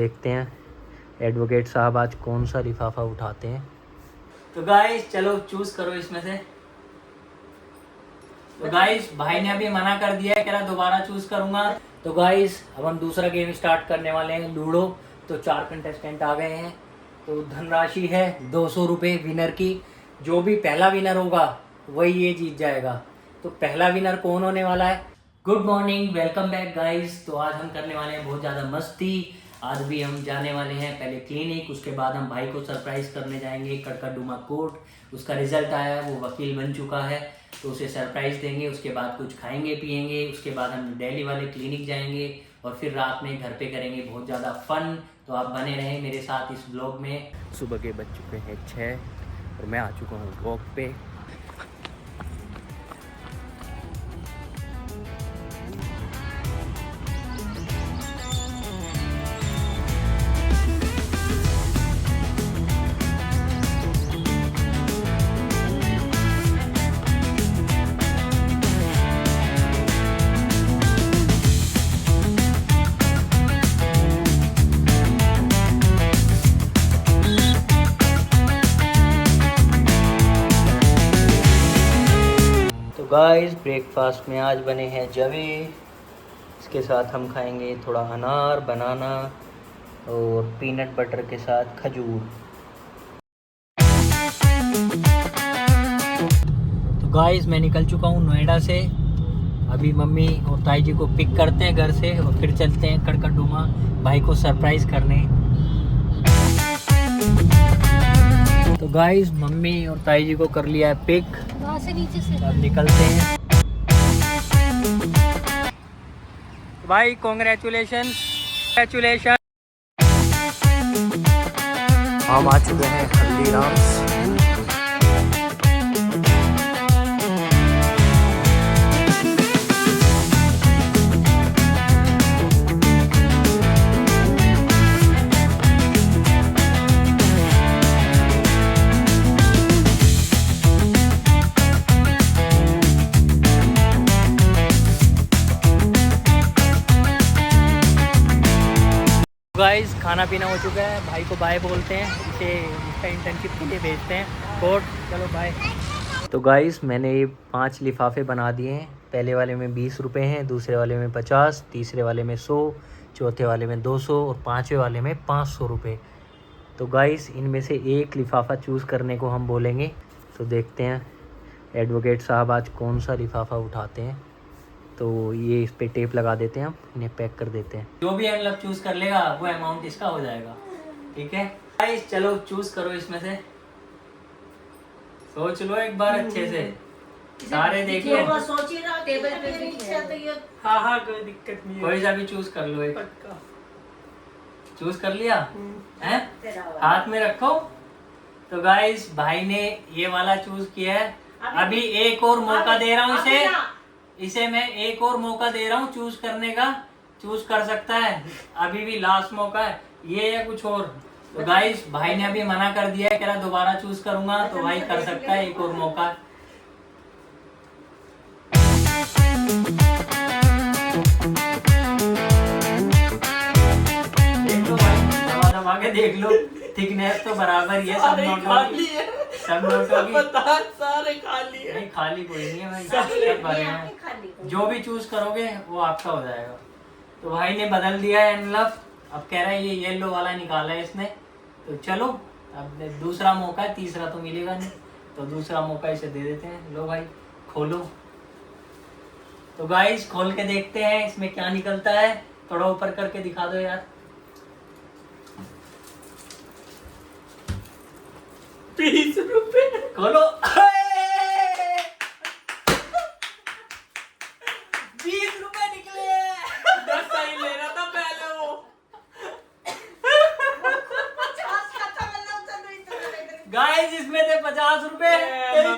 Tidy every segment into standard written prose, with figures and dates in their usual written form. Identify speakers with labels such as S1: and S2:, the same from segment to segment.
S1: देखते हैं एडवोकेट साहब आज कौन सा लिफाफा उठाते हैं। तो गाइस चलो चूज करो इसमें से। तो गाइस भाई ने अभी मना कर दिया है, कह रहा दोबारा चूज करूंगा। तो गाइस अब हम दूसरा गेम स्टार्ट करने वाले हैं, लूडो। तो 4 कंटेस्टेंट आ गए हैं। तो धनराशि है 200 रुपये विनर की। जो भी पहला विनर होगा वही ये जीत जाएगा। तो पहला विनर कौन होने वाला है? Good morning, welcome back guys. तो आज हम करने वाले हैं बहुत ज़्यादा मस्ती। आज भी हम जाने वाले हैं पहले क्लिनिक, उसके बाद हम भाई को सरप्राइज करने जाएंगे कड़कड़डुमा कोर्ट। उसका रिजल्ट आया है, वो वकील बन चुका है, तो उसे सरप्राइज देंगे। उसके बाद कुछ खाएंगे पिएंगे, उसके बाद हम दिल्ली वाले क्लिनिक जाएंगे और फिर रात में घर पे करेंगे बहुत ज़्यादा फन। तो आप बने रहें मेरे साथ इस ब्लॉग में। सुबह के बज चुके हैं 6 और मैं आ चुका हूँ वॉक पे। गाइस ब्रेकफास्ट में आज बने हैं जवे। इसके साथ हम खाएंगे थोड़ा अनार, बनाना और पीनट बटर के साथ खजूर। तो गाइस मैं निकल चुका हूँ नोएडा से। अभी मम्मी और ताई जी को पिक करते हैं घर से और फिर चलते हैं कड़कड़डुमा भाई को सरप्राइज करने। तो गाइस मम्मी और ताई जी को कर लिया है पिक, वहाँ से नीचे से अब निकलते हैं। भाई कॉन्ग्रेचुलेशन कंग्रेचुलेशन। हम आ चुके हैं हल्दीराम्स। गाइस खाना पीना हो चुका है, भाई को बाय बोलते हैं, इसे इसका इंटर्नशिप के लिए भेजते हैं कोर्ट। चलो बाय। तो गाइस मैंने ये 5 लिफाफे बना दिए हैं। पहले वाले में 20 रुपये हैं, दूसरे वाले में 50, तीसरे वाले में 100, चौथे वाले में 200 और पाँचवें वाले में 500 रुपये। तो गाइस इनमें से एक लिफाफा चूज़ करने को हम बोलेंगे। तो देखते हैं एडवोकेट साहब आज कौन सा लिफाफा उठाते हैं। तो ये इस पे टेप लगा देते हैं, हम इन्हें पैक कर देते हैं। जो भी एनवलप चूज कर लेगा वो अमाउंट इसका हो जाएगा, ठीक है गाइस। चलो चूज करो इसमें से, सोच लो एक बार अच्छे से, सारे देख लो।
S2: टेबल पे
S3: हाँ कोई दिक्कत नहीं है।
S1: कोई सा भी चूज कर लो एक। चूज कर लिया है, हाथ में रखो। तो गाइस भाई ने ये वाला चूज किया है। अभी एक और मौका दे रहा हूँ इसे मैं एक और मौका दे रहा हूँ चूज करने का। चूज कर सकता है, अभी भी लास्ट मौका है, ये या कुछ और। तो गाइस भाई ने अभी मना कर दिया है, कह रहा दोबारा चूज करूंगा। तो भाई कर सकता है एक और मौका। देख लो भाई, दबा दबा के देख लो, थिकनेस तो बराबर ही है सब नोटों की। सब नोटों की
S3: सारे खाली है।
S1: नहीं खाली कोई नहीं है भाई, सब भरे हैं। जो भी चूज करोगे वो आपका हो जाएगा। तो भाई ने बदल दिया है एनवलप, अब कह रहा है ये येलो वाला निकाला है इसने। तो चलो अब दूसरा मौका है, तीसरा तो मिलेगा नहीं, तो दूसरा मौका इसे दे देते हैं। लो भाई खोलो। तो गाइस खोल के देखते हैं इसमें क्या निकलता है। थोड़ा ऊपर करके दिखा दो यार।
S3: 20 रुपए
S1: खोलो। 20 रुपए निकले।
S3: 10 ही ले रहा था पहले वो।
S1: गाइस इसमें थे 50 रुपए, ये भी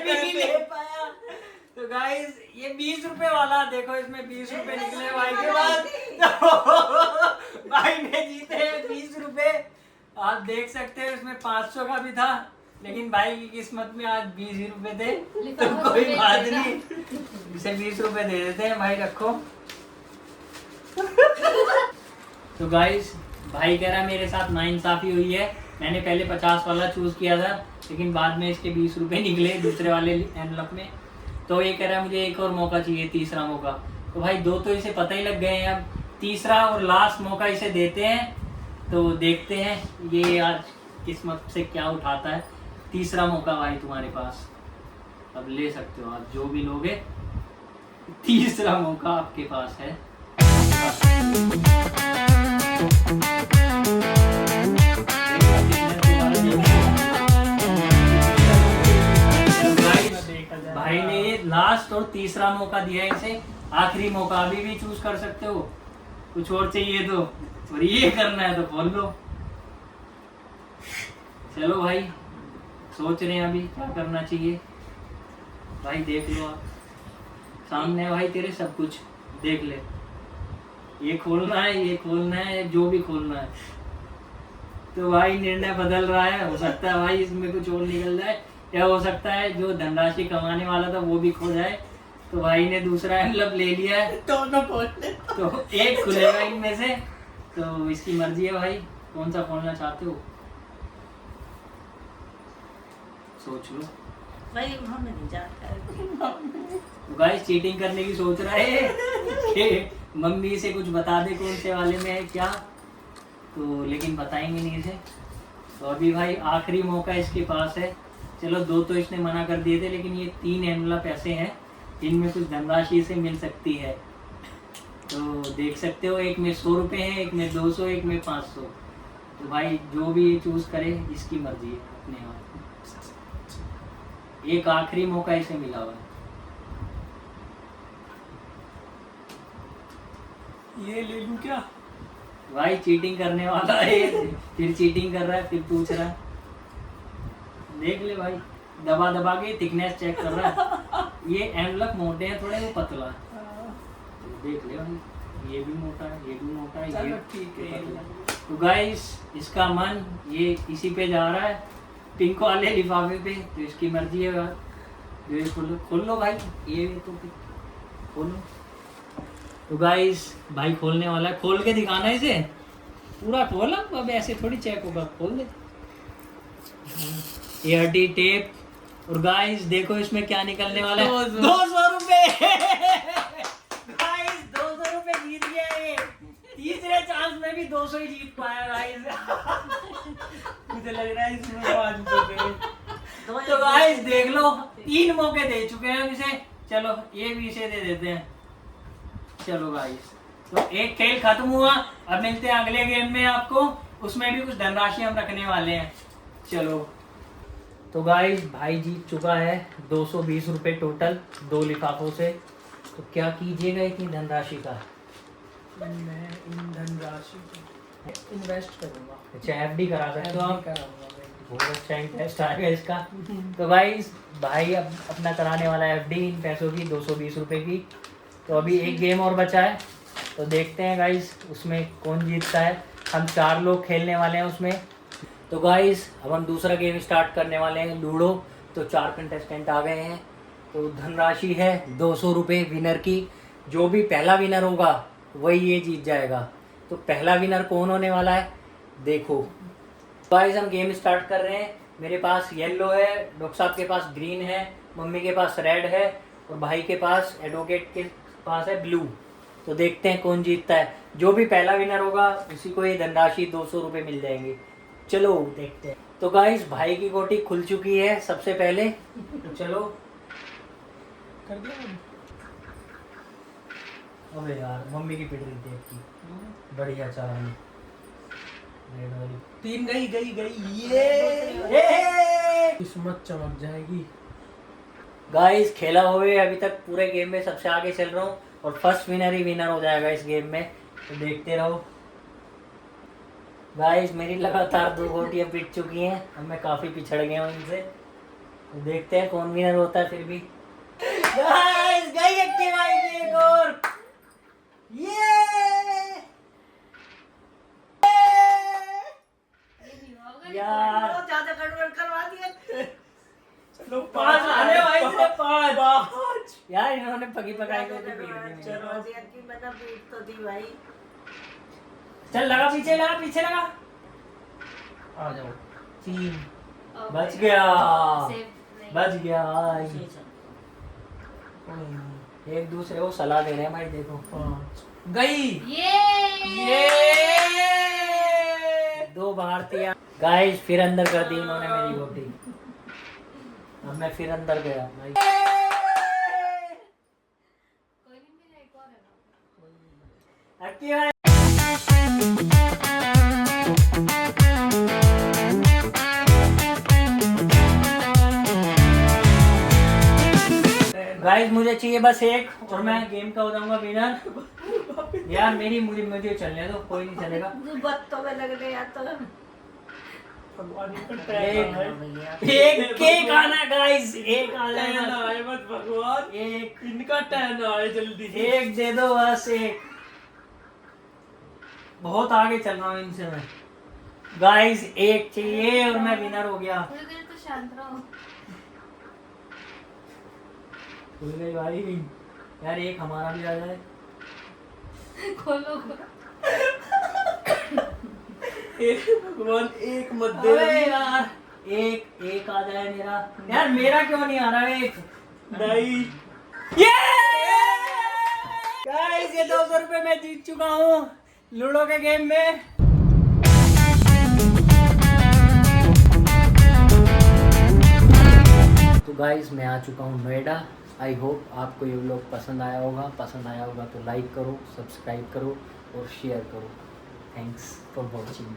S1: नहीं ले पाया। तो गाइस ये 20 रुपए वाला देखो, इसमें 20 रुपए निकले भाई के बाद। भाई ने जीते 20 रुपए। आप देख सकते हो इसमें 500 का भी था, लेकिन भाई की किस्मत में आज 20 ही रुपए थे। तो कोई बात नहीं, इसे 20 रुपए दे देते हैं। भाई रखो। तो गाइस भाई कह रहा मेरे साथ नाइंसाफी हुई है, मैंने पहले 50 वाला चूज किया था लेकिन बाद में इसके 20 रुपए निकले दूसरे वाले एनवलप में। तो ये कह रहा है मुझे एक और मौका चाहिए, तीसरा मौका। तो भाई दो तो इसे पता ही लग गए हैं, अब तीसरा और लास्ट मौका इसे देते हैं। तो देखते हैं ये आज किस्मत से क्या उठाता है। तीसरा मौका भाई तुम्हारे पास, अब ले सकते हो आप जो भी लोगे, तीसरा मौका आपके पास है। भाई ने ये लास्ट और तीसरा मौका दिया है इसे, आखिरी मौका अभी भी चूज कर सकते हो, कुछ और चाहिए तो, और ये करना है तो खोल लो। चलो भाई सोच रहे हैं अभी क्या करना चाहिए। भाई देख लो आप सामने है भाई तेरे, सब कुछ देख ले, ये खोलना है, ये खोलना है, जो भी खोलना है। तो भाई निर्णय बदल रहा है, हो सकता है भाई इसमें कुछ और निकल जाए, या हो सकता है जो धनराशि कमाने वाला था वो भी खो जाए। तो भाई ने दूसरा एनवलप ले लिया है,
S3: दोनों खोल ले।
S1: तो एक खुलेगा इनमें से। तो इसकी मर्जी है भाई, कौन सा खोलना चाहते हो सोच लो।
S2: भाई हमें नहीं जानता है।
S1: गाइस चीटिंग करने की सोच रहा है कि मम्मी से कुछ बता दे कौन से वाले में है क्या, तो लेकिन बताएंगे नहीं इसे। तो अभी भाई आखिरी मौका इसके पास है। चलो दो तो इसने मना कर दिए थे, लेकिन ये 3 एनवलप ऐसे हैं इनमें कुछ धनराशि से मिल सकती है। तो देख सकते हो, एक में 100 रुपये हैं, एक में 200, एक में 500। तो भाई जो भी ये चूज करे इसकी मर्जी है अपने आप। एक आखिरी मौका इसे मिला हुआ है।
S3: ये ले लूं क्या?
S1: भाई चीटिंग करने वाला है, फिर चीटिंग कर रहा है, फिर पूछ रहा है। देख ले भाई, दबा दबा के थिकनेस चेक कर रहा है। ये एनवलप मोटे हैं थोड़े, वो पतला है। तो देख ले भाई, ये भी मोटा है, ये भी मोटा है,
S3: चलो
S1: ये
S3: ठीक है।
S1: पतला। तो गाइस इसका मन ये इसी पे जा रहा है, पिंक वाले लिफाफे पे। तो इसकी मर्जी है, जो ये खोल लो भाई, ये तो खोलो। तो गाइस भाई खोलने वाला है, खोल के दिखाना है इसे, पूरा खोला, अब ऐसे थोड़ी चेक होगा, खोल दे। एयरटी टेप। और गाइस देखो इसमें क्या निकलने वाला है, 200 रुपए। गाइस 200 रुपए जीत गया ये, तीसरे चांस में भी 200 ही जीत पाया गाइस।
S3: मुझे लग रहा है इसमें 5 रुपए।
S1: तो गाइस देख लो, 3 मौके दे चुके हैं हम इसे। चलो ये भी इसे दे देते हैं। चलो गाइस, तो एक खेल खत्म हुआ, अब मिलते हैं अगले गेम में आपको, उसमें भी कुछ धनराशि हम रखने वाले हैं। चलो तो गाइस भाई जीत चुका है 220 रुपये टोटल 2 लिफाफों से। तो क्या कीजिएगा इतनी धनराशि का?
S3: मैं इन धनराशि को इन्वेस्ट करूंगा।
S1: अच्छा एफडी करा सकते हो आप,
S3: कराऊंगा मैं।
S1: बहुत अच्छा इंटरेस्ट आएगा इसका। तो गाइस भाई अब अपना कराने वाला है एफडी इन पैसों की, 220 रुपये की। तो अभी एक गेम और बचा है, तो देखते हैं गाइस उसमें कौन जीतता है। हम 4 लोग खेलने वाले हैं उसमें। तो गाइस अब हम दूसरा गेम स्टार्ट करने वाले हैं, लूडो। तो 4 कंटेस्टेंट आ गए हैं। तो धनराशि है 200 रुपये विनर की। जो भी पहला विनर होगा वही ये जीत जाएगा। तो पहला विनर कौन होने वाला है देखो। गाइस हम गेम स्टार्ट कर रहे हैं। मेरे पास येलो है, डॉक्टर साहब के पास ग्रीन है, मम्मी के पास रेड है, और भाई के पास एडवोकेट के पास है ब्लू। तो देखते हैं कौन जीतता है। जो भी पहला विनर होगा उसी को ये धनराशि 200 रुपये मिल जाएंगे। चलो देखते हैं। तो गाइस भाई की गोटी खुल चुकी है सबसे पहले, तो चलो
S3: कर दिया मैंने?
S1: अबे यार मम्मी की पिट रही थी आपकी, बढ़िया चाल रेड वाली
S3: 3 गई ये किस्मत चमक जाएगी।
S1: गाइस खेला हुए अभी तक पूरे गेम में सबसे आगे चल रहा हूँ, और फर्स्ट विनर ही विनर हो जाएगा इस गेम में। तो देखते रहो गाइस, मेरी लगातार 2 गोटियां पिट चुकी हैं, अब मैं काफी पिछड़ गया हूँ इनसे। तो देखते हैं कौन विनर होता है। फिर भी गाइस गई एक्टिव आएगी एक और, ये यार
S2: ज्यादा गड़बड़ करवा दिया।
S3: चलो
S1: 5 आने भाई से 5
S3: 5।
S1: यार इन्होंने पकी पकाई को तो पीट दी।
S3: चलो।
S2: की मैंने पीट तो दी भाई।
S1: चल लगा पीछे लगा
S3: आ जाओ
S1: 3 बच गया आई। एक दूसरे को सलाह दे रहे हैं भाई देखो।
S3: 5 गई।
S4: ये
S1: 2 भारतीय गाइस फिर अंदर कर दी इन्होंने मेरी रोटी। अब मैं फिर अंदर गया भाई।
S4: कोई नहीं, मेरा एक और है ना।
S1: अक्की भाई गाइस मुझे चाहिए बस एक और मैं गेम का हो जाऊंगा विनर। यार मुझे चलने दो, कोई नहीं चलेगा।
S2: बत्तों में लग गया तो
S3: भगवान इनका
S1: एक
S3: टैन है।
S1: एक केक आना गाइस, एक आ
S3: टैन
S1: जाएगा।
S3: आए मत भगवान,
S1: एक
S3: इनका टैन आए जल्दी से।
S1: एक दे दो बस एक। बहुत आगे चल रहा हूँ इनसे मैं। गाइस एक चाहिए और मैं विनर हो गया।
S4: थोड़ी देर तो शांत रहो।
S1: खुल गई भाई यार, एक हमारा भी आ जाए।
S4: खोलो
S3: भगवान एक मत दे।
S1: अबे यार एक आ जाए मेरा। यार मेरा क्यों नहीं आ रहा एक?
S3: नहीं
S1: ये गाइस ये 200 रुपए मैं जीत चुका हूँ लूडो के गेम में। तो गाइस मैं आ चुका हूँ नोएडा। आई होप आपको ये व्लॉग पसंद आया होगा तो लाइक करो, सब्सक्राइब करो और शेयर करो। Thanks for watching.